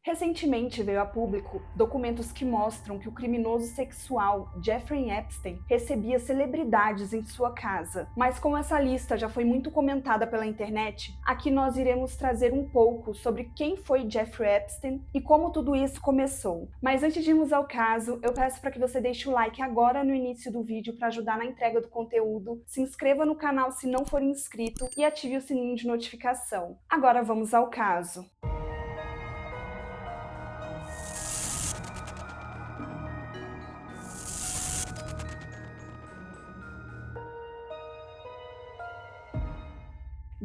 Recentemente veio a público documentos que mostram que o criminoso sexual Jeffrey Epstein recebia celebridades em sua casa. Mas como essa lista já foi muito comentada pela internet, aqui nós iremos trazer um pouco sobre quem foi Jeffrey Epstein e como tudo isso começou. Mas antes de irmos ao caso, eu peço para que você deixe o like agora no início do vídeo para ajudar na entrega do conteúdo, se inscreva no canal se não for inscrito e ative o sininho de notificação. Agora vamos ao caso.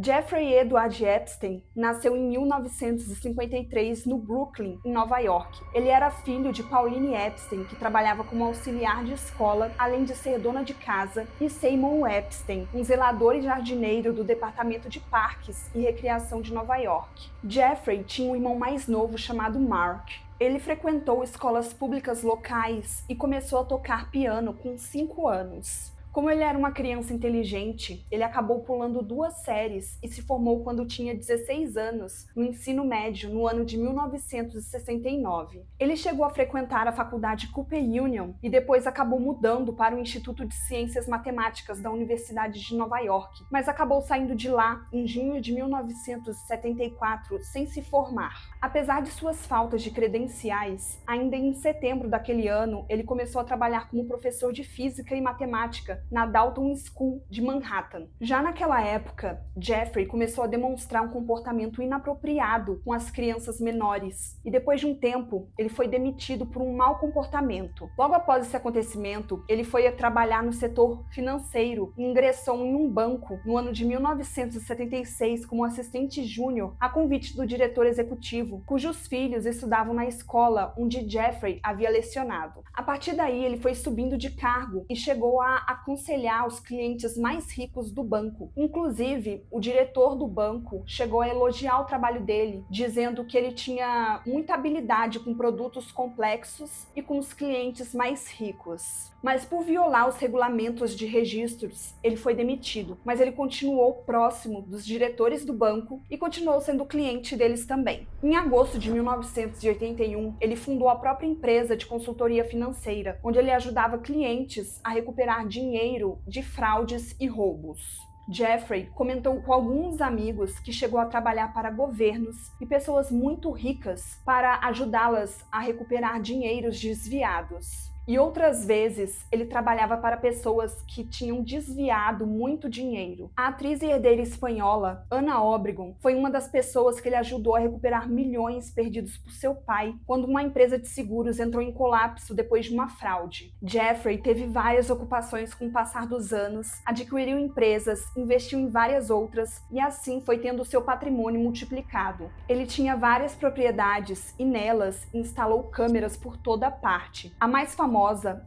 Jeffrey Edward Epstein nasceu em 1953 no Brooklyn, em Nova York. Ele era filho de Pauline Epstein, que trabalhava como auxiliar de escola, além de ser dona de casa, e Simon Epstein, um zelador e jardineiro do Departamento de Parques e Recreação de Nova York. Jeffrey tinha um irmão mais novo chamado Mark. Ele frequentou escolas públicas locais e começou a tocar piano com 5 anos. Como ele era uma criança inteligente, ele acabou pulando 2 séries e se formou quando tinha 16 anos, no ensino médio, no ano de 1969. Ele chegou a frequentar a faculdade Cooper Union e depois acabou mudando para o Instituto de Ciências Matemáticas da Universidade de Nova York, mas acabou saindo de lá em junho de 1974 sem se formar. Apesar de suas faltas de credenciais, ainda em setembro daquele ano, ele começou a trabalhar como professor de física e matemática na Dalton School de Manhattan. Já naquela época, Jeffrey começou a demonstrar um comportamento inapropriado com as crianças menores e depois de um tempo, ele foi demitido por um mau comportamento. Logo após esse acontecimento, ele foi trabalhar no setor financeiro e ingressou em um banco no ano de 1976 como assistente júnior a convite do diretor executivo, cujos filhos estudavam na escola onde Jeffrey havia lecionado. A partir daí, ele foi subindo de cargo e chegou a aconselhar os clientes mais ricos do banco. Inclusive, o diretor do banco chegou a elogiar o trabalho dele, dizendo que ele tinha muita habilidade com produtos complexos e com os clientes mais ricos. Mas por violar os regulamentos de registros, ele foi demitido, mas ele continuou próximo dos diretores do banco e continuou sendo cliente deles também. Em agosto de 1981, ele fundou a própria empresa de consultoria financeira, onde ele ajudava clientes a recuperar dinheiro de fraudes e roubos. Jeffrey comentou com alguns amigos que chegou a trabalhar para governos e pessoas muito ricas para ajudá-las a recuperar dinheiros desviados. E outras vezes, ele trabalhava para pessoas que tinham desviado muito dinheiro. A atriz e herdeira espanhola, Ana Obregón, foi uma das pessoas que ele ajudou a recuperar milhões perdidos por seu pai quando uma empresa de seguros entrou em colapso depois de uma fraude. Jeffrey teve várias ocupações com o passar dos anos, adquiriu empresas, investiu em várias outras e assim foi tendo seu patrimônio multiplicado. Ele tinha várias propriedades e nelas instalou câmeras por toda parte. A mais famosa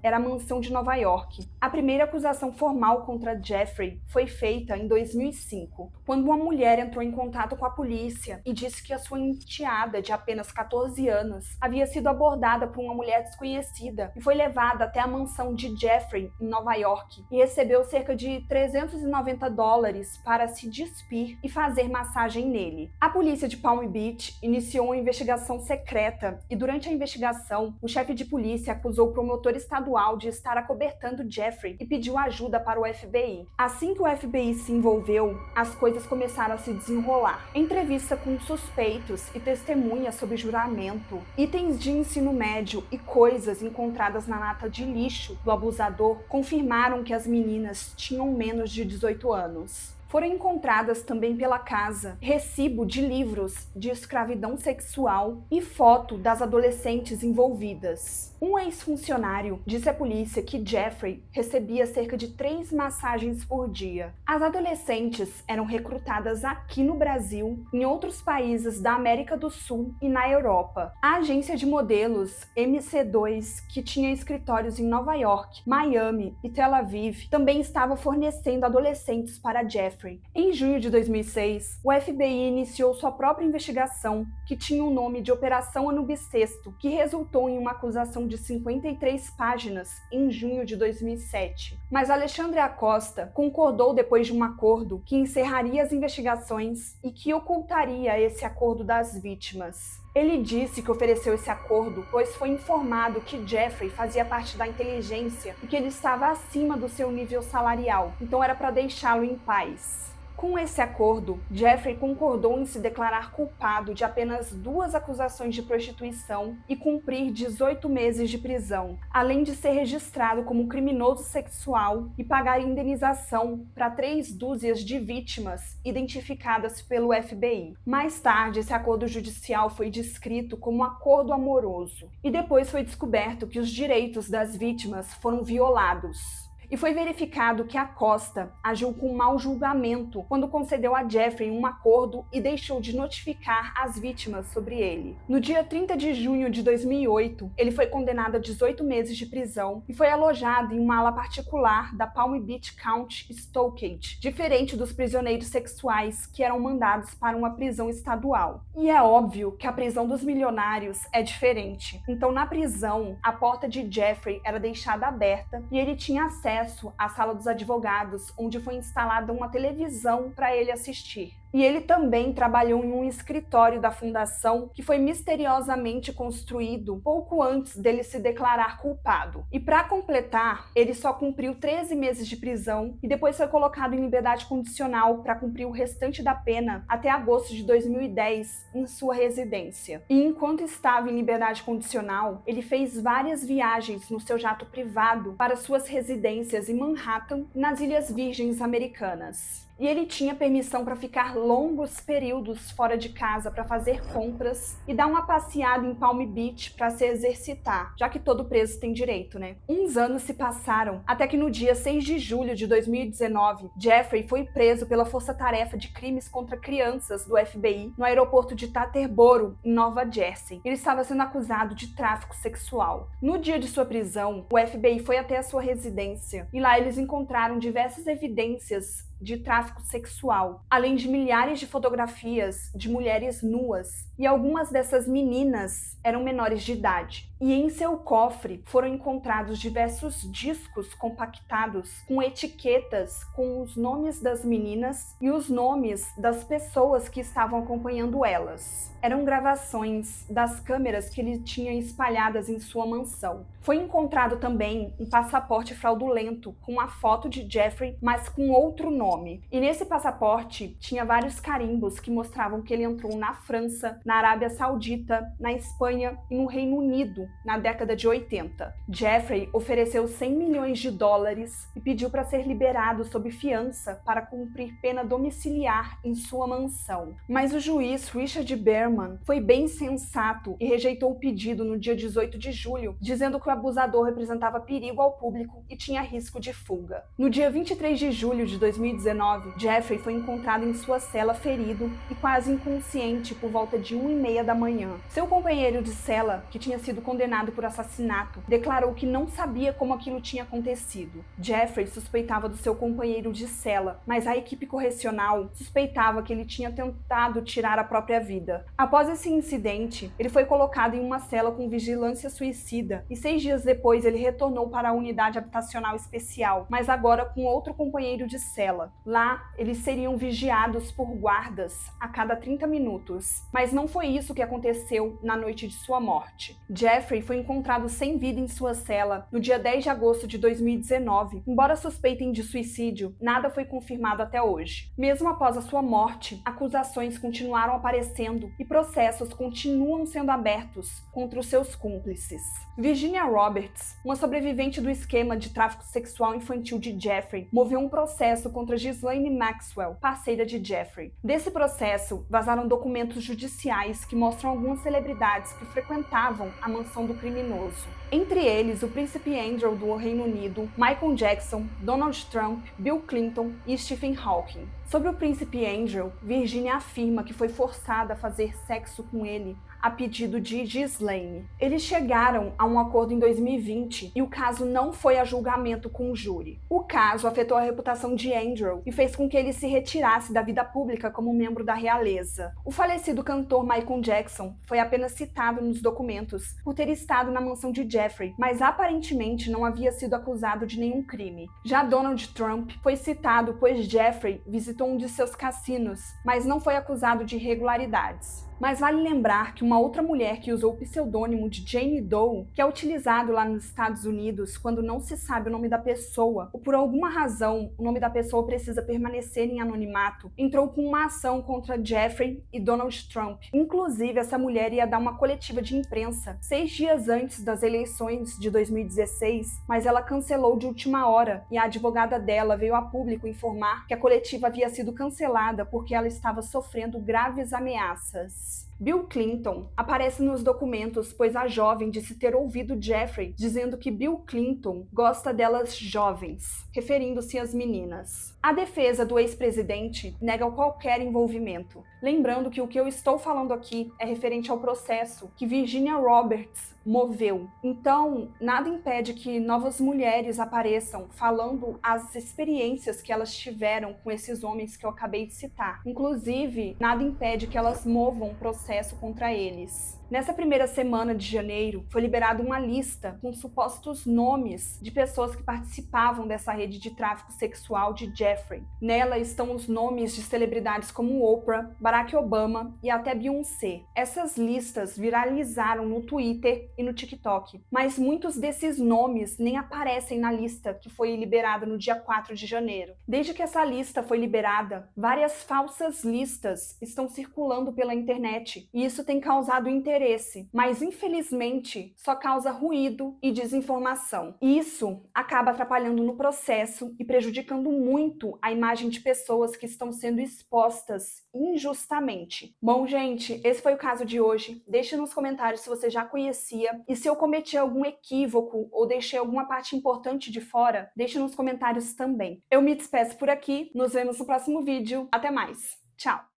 era a mansão de Nova York. A primeira acusação formal contra Jeffrey foi feita em 2005, quando uma mulher entrou em contato com a polícia e disse que a sua enteada de apenas 14 anos havia sido abordada por uma mulher desconhecida e foi levada até a mansão de Jeffrey em Nova York e recebeu cerca de $390 para se despir e fazer massagem nele. A polícia de Palm Beach iniciou uma investigação secreta e durante a investigação, o chefe de polícia acusou o promotor estadual de estar acobertando Jeffrey e pediu ajuda para o FBI. Assim que o FBI se envolveu, as coisas começaram a se desenrolar. Entrevista com suspeitos e testemunhas sob juramento, itens de ensino médio e coisas encontradas na lata de lixo do abusador confirmaram que as meninas tinham menos de 18 anos. Foram encontradas também pela casa recibo de livros de escravidão sexual e foto das adolescentes envolvidas. Um ex-funcionário disse à polícia que Jeffrey recebia cerca de 3 massagens por dia. As adolescentes eram recrutadas aqui no Brasil, em outros países da América do Sul e na Europa. A agência de modelos MC2, que tinha escritórios em Nova York, Miami e Tel Aviv, também estava fornecendo adolescentes para Jeffrey. Em junho de 2006, o FBI iniciou sua própria investigação, que tinha o nome de Operação Anubissexto, que resultou em uma acusação de 53 páginas em junho de 2007. Mas Alexandre Acosta concordou depois de um acordo que encerraria as investigações e que ocultaria esse acordo das vítimas. Ele disse que ofereceu esse acordo pois foi informado que Jeffrey fazia parte da inteligência e que ele estava acima do seu nível salarial, então era para deixá-lo em paz. Com esse acordo, Jeffrey concordou em se declarar culpado de apenas 2 acusações de prostituição e cumprir 18 meses de prisão, além de ser registrado como criminoso sexual e pagar indenização para 3 dúzias de vítimas identificadas pelo FBI. Mais tarde, esse acordo judicial foi descrito como um acordo amoroso, e depois foi descoberto que os direitos das vítimas foram violados. E foi verificado que Acosta agiu com mau julgamento quando concedeu a Jeffrey um acordo e deixou de notificar as vítimas sobre ele. No dia 30 de junho de 2008, ele foi condenado a 18 meses de prisão e foi alojado em uma ala particular da Palm Beach County Stockade, diferente dos prisioneiros sexuais que eram mandados para uma prisão estadual. E é óbvio que a prisão dos milionários é diferente. Então, na prisão, a porta de Jeffrey era deixada aberta e ele tinha acesso à sala dos advogados, onde foi instalada uma televisão para ele assistir. E ele também trabalhou em um escritório da fundação que foi misteriosamente construído pouco antes dele se declarar culpado. E para completar, ele só cumpriu 13 meses de prisão e depois foi colocado em liberdade condicional para cumprir o restante da pena até agosto de 2010 em sua residência. E enquanto estava em liberdade condicional, ele fez várias viagens no seu jato privado para suas residências em Manhattan e nas Ilhas Virgens Americanas. E ele tinha permissão para ficar longos períodos fora de casa para fazer compras e dar uma passeada em Palm Beach para se exercitar, já que todo preso tem direito, né? Uns anos se passaram, até que no dia 6 de julho de 2019, Jeffrey foi preso pela Força Tarefa de Crimes contra Crianças do FBI no aeroporto de Teterboro, em Nova Jersey. Ele estava sendo acusado de tráfico sexual. No dia de sua prisão, o FBI foi até a sua residência e lá eles encontraram diversas evidências de tráfico sexual, além de milhares de fotografias de mulheres nuas, e algumas dessas meninas eram menores de idade. E em seu cofre foram encontrados diversos discos compactados com etiquetas com os nomes das meninas e os nomes das pessoas que estavam acompanhando elas. Eram gravações das câmeras que ele tinha espalhadas em sua mansão. Foi encontrado também um passaporte fraudulento com a foto de Jeffrey, mas com outro nome. E nesse passaporte tinha vários carimbos que mostravam que ele entrou na França, na Arábia Saudita, na Espanha e no Reino Unido na década de 80. Jeffrey ofereceu 100 milhões de dólares e pediu para ser liberado sob fiança para cumprir pena domiciliar em sua mansão. Mas o juiz Richard Berman foi bem sensato e rejeitou o pedido no dia 18 de julho, dizendo que o abusador representava perigo ao público e tinha risco de fuga. No dia 23 de julho de 2019, Jeffrey foi encontrado em sua cela ferido e quase inconsciente por volta de 1h30 da manhã. Seu companheiro de cela, que tinha sido condenado por assassinato, declarou que não sabia como aquilo tinha acontecido. Jeffrey suspeitava do seu companheiro de cela, mas a equipe correcional suspeitava que ele tinha tentado tirar a própria vida. Após esse incidente, ele foi colocado em uma cela com vigilância suicida e 6 dias depois ele retornou para a unidade habitacional especial, mas agora com outro companheiro de cela. Lá, eles seriam vigiados por guardas a cada 30 minutos. Mas não foi isso que aconteceu na noite de sua morte. Jeffrey foi encontrado sem vida em sua cela no dia 10 de agosto de 2019. Embora suspeitem de suicídio, nada foi confirmado até hoje. Mesmo após a sua morte, acusações continuaram aparecendo e processos continuam sendo abertos contra os seus cúmplices. Virginia Roberts, uma sobrevivente do esquema de tráfico sexual infantil de Jeffrey, moveu um processo contra Ghislaine Maxwell, parceira de Jeffrey. Desse processo, vazaram documentos judiciais que mostram algumas celebridades que frequentavam a mansão do criminoso. Entre eles, o príncipe Andrew do Reino Unido, Michael Jackson, Donald Trump, Bill Clinton e Stephen Hawking. Sobre o príncipe Andrew, Virginia afirma que foi forçada a fazer sexo com ele a pedido de Ghislaine. Eles chegaram a um acordo em 2020 e o caso não foi a julgamento com o júri. O caso afetou a reputação de Andrew e fez com que ele se retirasse da vida pública como membro da realeza. O falecido cantor Michael Jackson foi apenas citado nos documentos por ter estado na mansão de Jeffrey, mas aparentemente não havia sido acusado de nenhum crime. Já Donald Trump foi citado pois Jeffrey visitou um de seus cassinos, mas não foi acusado de irregularidades. Mas vale lembrar que uma outra mulher que usou o pseudônimo de Jane Doe, que é utilizado lá nos Estados Unidos quando não se sabe o nome da pessoa, ou por alguma razão o nome da pessoa precisa permanecer em anonimato, entrou com uma ação contra Jeffrey e Donald Trump. Inclusive, essa mulher ia dar uma coletiva de imprensa 6 dias antes das eleições de 2016, mas ela cancelou de última hora e a advogada dela veio a público informar que a coletiva havia sido cancelada porque ela estava sofrendo graves ameaças. Bill Clinton aparece nos documentos, pois a jovem disse ter ouvido Jeffrey dizendo que Bill Clinton gosta delas jovens, referindo-se às meninas. A defesa do ex-presidente nega qualquer envolvimento, lembrando que o que eu estou falando aqui é referente ao processo que Virginia Roberts moveu. Então, nada impede que novas mulheres apareçam falando as experiências que elas tiveram com esses homens que eu acabei de citar. Inclusive, nada impede que elas movam um processo contra eles. Nessa primeira semana de janeiro, foi liberada uma lista com supostos nomes de pessoas que participavam dessa rede de tráfico sexual de Jeffrey. Nela estão os nomes de celebridades como Oprah, Barack Obama e até Beyoncé. Essas listas viralizaram no Twitter e no TikTok, mas muitos desses nomes nem aparecem na lista que foi liberada no dia 4 de janeiro. Desde que essa lista foi liberada, várias falsas listas estão circulando pela internet e isso tem causado interesse, mas infelizmente só causa ruído e desinformação. E isso acaba atrapalhando no processo e prejudicando muito a imagem de pessoas que estão sendo expostas injustamente. Bom, gente, esse foi o caso de hoje. Deixe nos comentários se você já conhecia e se eu cometi algum equívoco ou deixei alguma parte importante de fora, deixe nos comentários também. Eu me despeço por aqui, nos vemos no próximo vídeo. Até mais. Tchau!